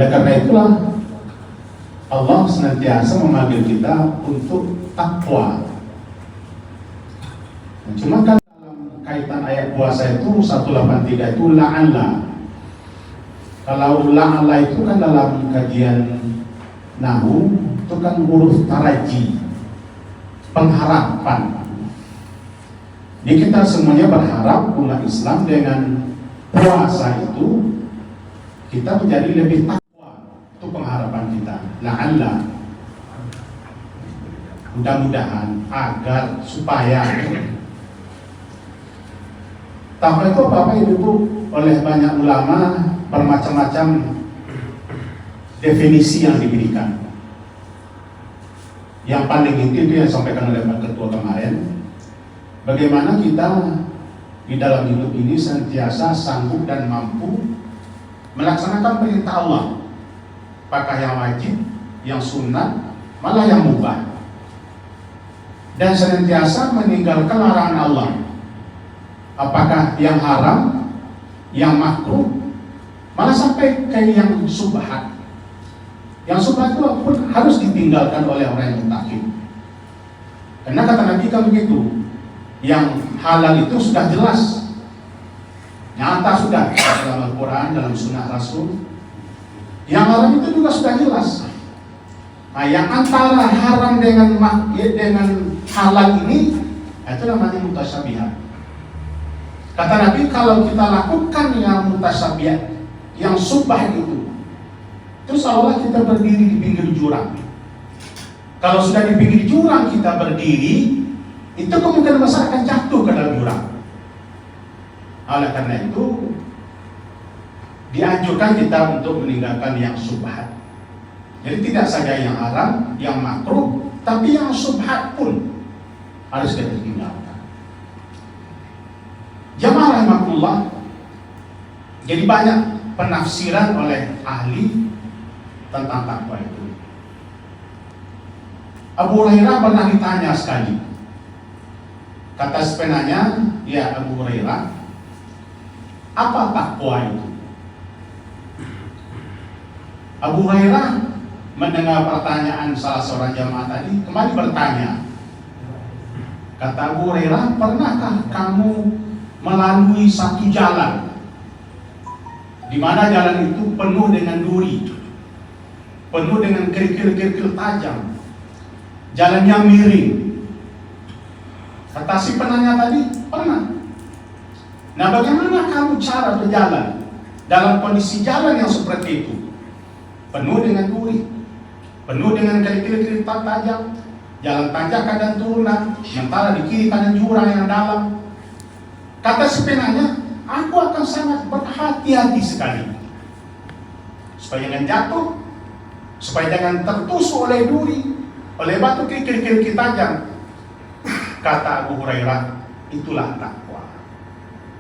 Oleh karena itulah Allah senantiasa memanggil kita untuk takwa. Cuma kan dalam kaitan ayat puasa itu 183 itu la'alla. Kalau la'alla itu kan dalam kajian Nahu itu kan huruf taraji, pengharapan. Jadi kita semuanya berharap umat Islam dengan puasa itu kita menjadi lebih takwa. Itu pengharapan kita. La'alla, mudah-mudahan, agar, supaya. Takwa itu apa-apa itu oleh banyak ulama bermacam-macam definisi yang diberikan. Yang paling inti itu yang disampaikan oleh Pak Ketua kemarin, bagaimana kita di dalam hidup ini senantiasa sanggup dan mampu melaksanakan perintah Allah, apakah yang wajib, yang sunnah, malah yang mubah, dan senantiasa meninggalkan larangan Allah, apakah yang haram, yang makruh, malah sampai ke yang subhat. Yang subhat itu pun harus ditinggalkan oleh orang yang mutakin. Karena kata Nabi kan begitu, yang halal itu sudah jelas, nyata sudah dalam Al-Quran, dalam Sunnah Rasul. Yang haram itu juga sudah jelas. Nah, yang antara haram dengan halal ini, itu namanya mutasyabihat. Kata Nabi, kalau kita lakukan yang mutasyabihat, yang subah itu seolah kita berdiri di pinggir jurang. Kalau sudah di pinggir jurang kita berdiri, itu kemungkinan besar akan jatuh ke dalam jurang. Oleh karena itu dianjurkan kita untuk meninggalkan yang subhat. Jadi tidak saja yang haram, yang makruh, tapi yang subhat pun harus kita tinggalkan. Jamaah rahimahullah, jadi banyak penafsiran oleh ahli tentang takwa itu. Abu Hurairah pernah ditanya sekali. Kata penanya, ya Abu Hurairah, apa takwa itu? Abu Hurairah mendengar pertanyaan salah seorang jamaah tadi, kembali bertanya. Kata Abu Hurairah, pernahkah kamu melalui satu jalan di mana jalan itu penuh dengan duri, penuh dengan kerikil-kerikil tajam, jalannya miring? Kata si penanya tadi, pernah. Nah, bagaimana kamu cara berjalan dalam kondisi jalan yang seperti itu? Penuh dengan duri, penuh dengan kerikil-kerikil tajam, jalan tanjakan dan turunan, sementara di kiri kanan jurang yang dalam. Kata si penanya, aku akan sangat berhati-hati sekali supaya jangan jatuh, supaya jangan tertusuk oleh duri, oleh batu kerikil-kerikil tajam. Kata Abu Hurairah, itulah takwa.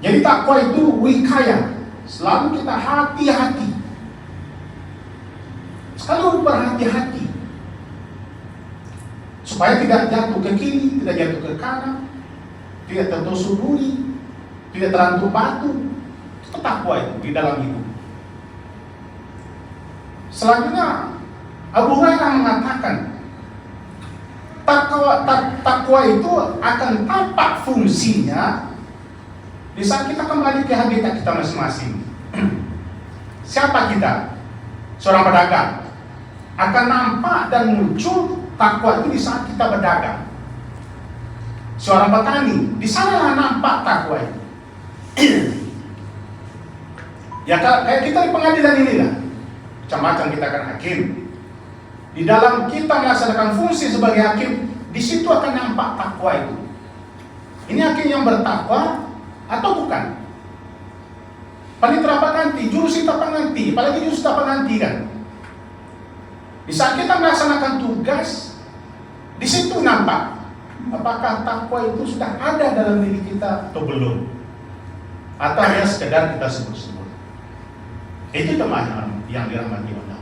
Jadi takwa itu wikaya, selalu kita hati-hati, selalu berhati-hati supaya tidak jatuh ke kiri, tidak jatuh ke kanan, tidak tertusuk duri, tidak terantuk batu. Itu takwa itu di dalam hidup. Selanjutnya Abu Hurairah mengatakan, takwa itu akan tampak fungsinya di saat kita kembali ke habitat kita masing-masing. Siapa kita? Seorang pedagang. Akan nampak dan muncul takwa itu di saat kita berdagang. Seorang petani, di sanalah nampak takwa itu. Ya kayak kita di pengadilan ini lah, macam-macam kita akan hakim. Di dalam kita melaksanakan fungsi sebagai hakim, di situ akan nampak takwa itu. Ini hakim yang bertakwa atau bukan? Panitera pengganti, jurusita pengganti, apalagi jurusita pengganti kan. Di saat kita melaksanakan tugas, di situ nampak apakah takwa itu sudah ada dalam diri kita atau belum, atau hanya sekedar kita sebut-sebut. Itu jemaah yang dirahmati Allah.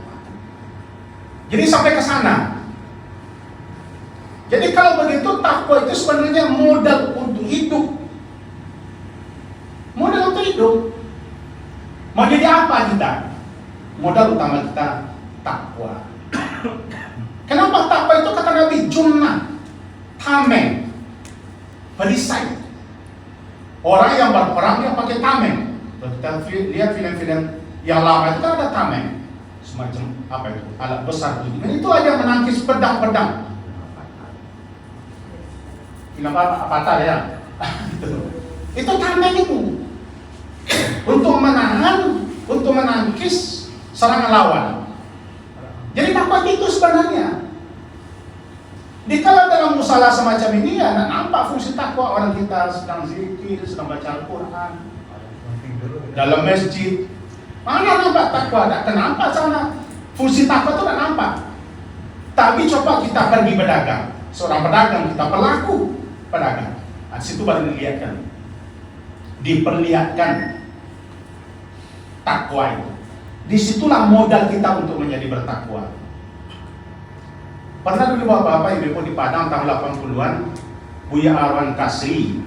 Jadi sampai ke sana. Jadi kalau begitu takwa itu sebenarnya modal untuk hidup. Modal untuk hidup. Mau jadi apa kita? modal utama kita takwa. Kenapa takwa itu kata Nabi? Junnah, tameng, perisai. Orang yang berperang yang pakai tameng. Kalau kita lihat film-film yang lama itu kan ada tameng, semacam apa itu, alat besar itu. Dan itu aja menangkis pedang-pedang. Film Avatar ya. Itu tameng itu untuk menahan, untuk menangkis serangan lawan. Jadi takwa itu sebenarnya. Dikala dalam musalah semacam ini ya nampak fungsi takwa, orang kita sedang zikir, sedang baca Al-Quran dalam masjid. Mana nampak takwa? Tak kenapa sana. Fungsi takwa itu tak nampak. Tapi coba kita pergi berdagang. Seorang pedagang, kita pelaku pedagang. Nah, situ baru dilihatkan. Diperlihatkan takwa itu. Disitulah modal kita untuk menjadi bertakwa. Pernah dulu bapak-bapak ibu di Padang tahun 80-an, Buya Arwan Kasri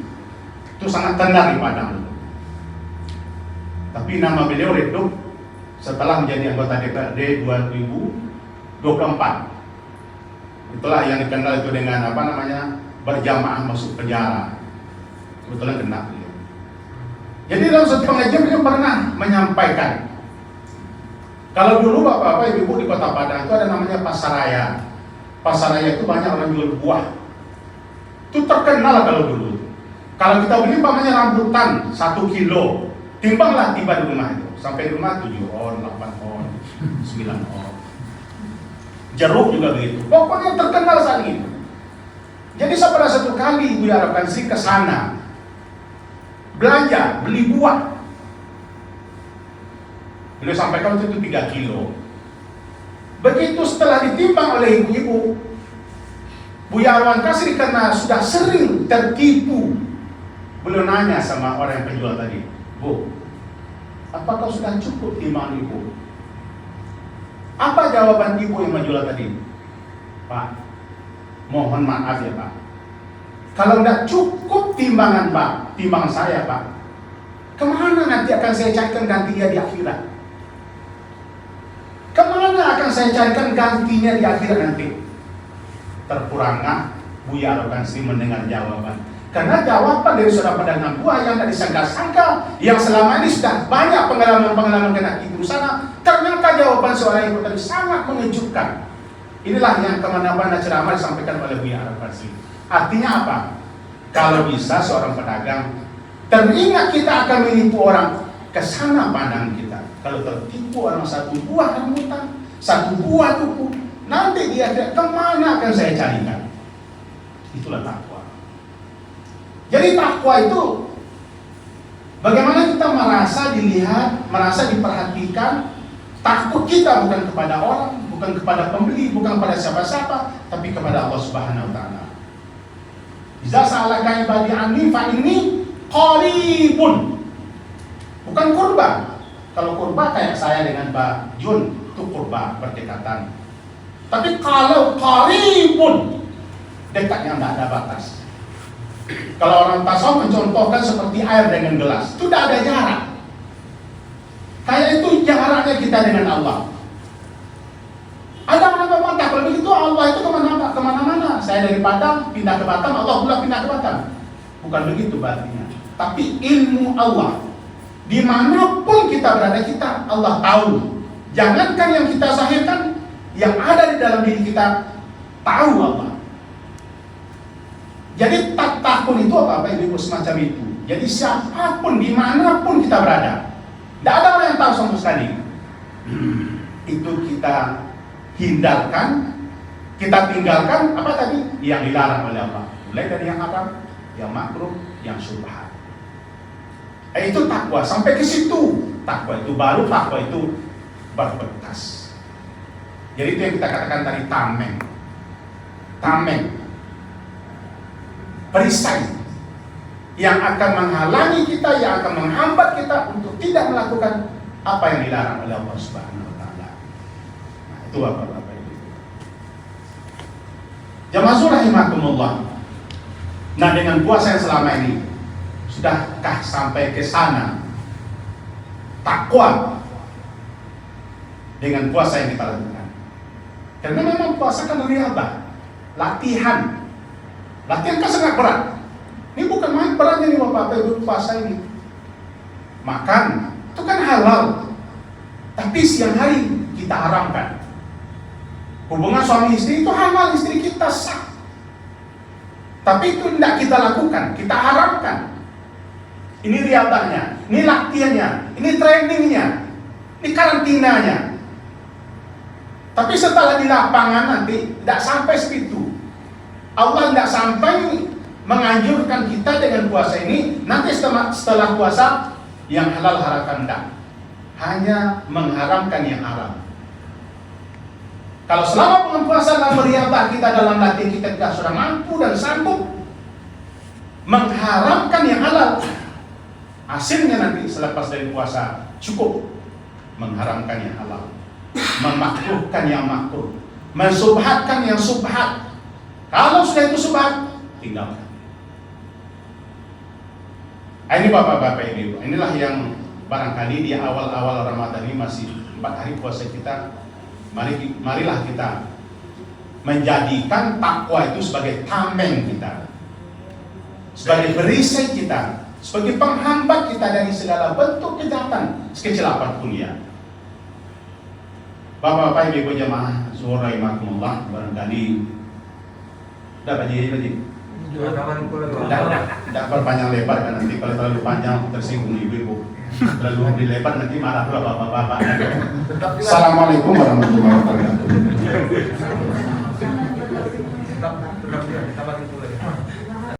itu sangat tenar di Padang. Tapi nama beliau redup setelah menjadi anggota DPRD 2024. Itulah yang dikenal itu dengan apa namanya, berjamaah masuk penjara. Kebetulan kena beliau. Jadi dalam satu pengajian beliau pernah menyampaikan, kalau dulu bapak-bapak ibu di Kota Padang itu ada namanya Pasar Raya. Pasar Raya itu banyak orang jual buah. Itu terkenal kalau dulu. Kalau kita beli umpamanya rambutan 1 kilo, timbanglah tiba di rumah itu. Sampai di rumah 7 on, 8 on, 9 on. Jeruk juga begitu. Pokoknya terkenal saat itu. Jadi pada satu kali Ibu harapkan sih ke sana belanja, beli buah. Beliau sampaikan itu 3 kilo. Begitu setelah ditimbang oleh ibu-ibu, Buya Arwan Kasri karena sudah sering tertipu, beliau nanya sama orang yang penjual tadi, Bu, apakah sudah cukup timbangan ibu? Apa jawaban ibu yang menjual tadi? Pak, mohon maaf ya Pak, kalau tidak cukup timbangan Pak, timbangan saya Pak, kemana nanti akan saya carikan gantinya di akhirat? Kemana akan saya carikan gantinya di akhirat nanti? Terpurangah Buya Arwan Kasri mendengar jawaban. Karena jawaban dari seorang pedagang buah yang tidak disangka-sangka, yang selama ini sudah banyak pengalaman-pengalaman kena tipu sana, ternyata jawaban seorang ibu tadi sangat mengejutkan. Inilah yang kemana-mana ceramah disampaikan oleh Buya Arwan Kasri. Artinya apa? Kalau bisa seorang pedagang teringat kita akan menipu orang, kesana pandang kita. Kalau tertipu orang 1 buah rambutan, 1 buah duku, nanti dia kemana akan saya carikan? Itulah takwa. Jadi takwa itu bagaimana kita merasa dilihat, merasa diperhatikan. Takut kita bukan kepada orang, bukan kepada pembeli, bukan kepada siapa-siapa, tapi kepada Allah Subhanahu wa taala. Iza sa'alaka ibadi anni fa inni qaribun. Bukan kurban. Kalau kurban kayak saya dengan Pak Jun, itu kurban berdekatan. Tapi kalau qaribun, dekatnya tidak ada batas. Kalau orang tasawuf mencontohkan seperti air dengan gelas, itu tidak ada jarak. Kayak itu jaraknya kita dengan Allah. Ada orang membantah, kalau begitu Allah itu kemana-mana. Saya dari Padang pindah ke Batam, Allah pula pindah ke Batam. Bukan begitu artinya. Tapi ilmu Allah, dimanapun kita berada, kita Allah tahu. Jangankan yang kita zahirkan, yang ada di dalam diri kita tahu Allah. Jadi takwa itu apa ibu semacam itu. Jadi siapapun, dimanapun kita berada, tidak ada orang yang tahu sama sekali. Itu kita hindarkan, kita tinggalkan apa tadi yang dilarang oleh Allah. Mulai dari yang haram, yang makruh, yang syubhat. Itu takwa. Sampai ke situ takwa itu baru takwa itu berbekas. Jadi itu yang kita katakan tadi tameng. Tameng, perisai yang akan menghalangi kita, yang akan menghambat kita untuk tidak melakukan apa yang dilarang oleh Allah Subhanahu wa taala. Nah, itu Bapak-bapak Ibu. Jamaah rahimakumullah. Nah, dengan puasa yang selama ini, sudahkah sampai ke sana takwa dengan puasa yang kita lakukan. Karena memang puasa kan riadah, latihan kan sangat berat. Ini bukan main beratnya nih Bapak Ibu puasa ini. Makan itu kan halal, tapi siang hari kita haramkan. Hubungan suami istri itu halal, istri kita sah, tapi itu tidak kita lakukan, kita haramkan. Ini riadahnya, ini latihannya, ini trainingnya, ini karantinanya. Tapi setelah di lapangan nanti tidak sampai segitu. Allah tidak sampai menganjurkan kita dengan puasa ini. Nanti setelah puasa yang halal haramkan tidak, hanya mengharamkan yang haram. Kalau selama bulan puasa dalam riadah kita, dalam latihan kita sudah mampu dan sanggup mengharamkan yang halal, hasilnya nanti selepas dari puasa cukup mengharamkan yang halal, memakruhkan yang makruh, mensubhatkan yang subhat. Kalau sudah itu subhat, tinggalkan. Ini Bapak-Bapak Ibu, inilah yang barangkali di awal-awal Ramadan ini masih 4 hari puasa kita. Marilah kita menjadikan takwa itu sebagai tameng kita, sebagai perisai kita, sebagai penghambat kita dari segala bentuk kejahatan sekecil apapun ya. Bapak-bapak Ibu jemaah zuhur rahimakumullah, barangkali dapat jadi tidak berpanjang lebar kan, nanti kalau terlalu panjang tersinggung ibu-ibu, terlalu dilebar nanti marah pula bapak-bapak. Assalamualaikum warahmatullahi wabarakatuh.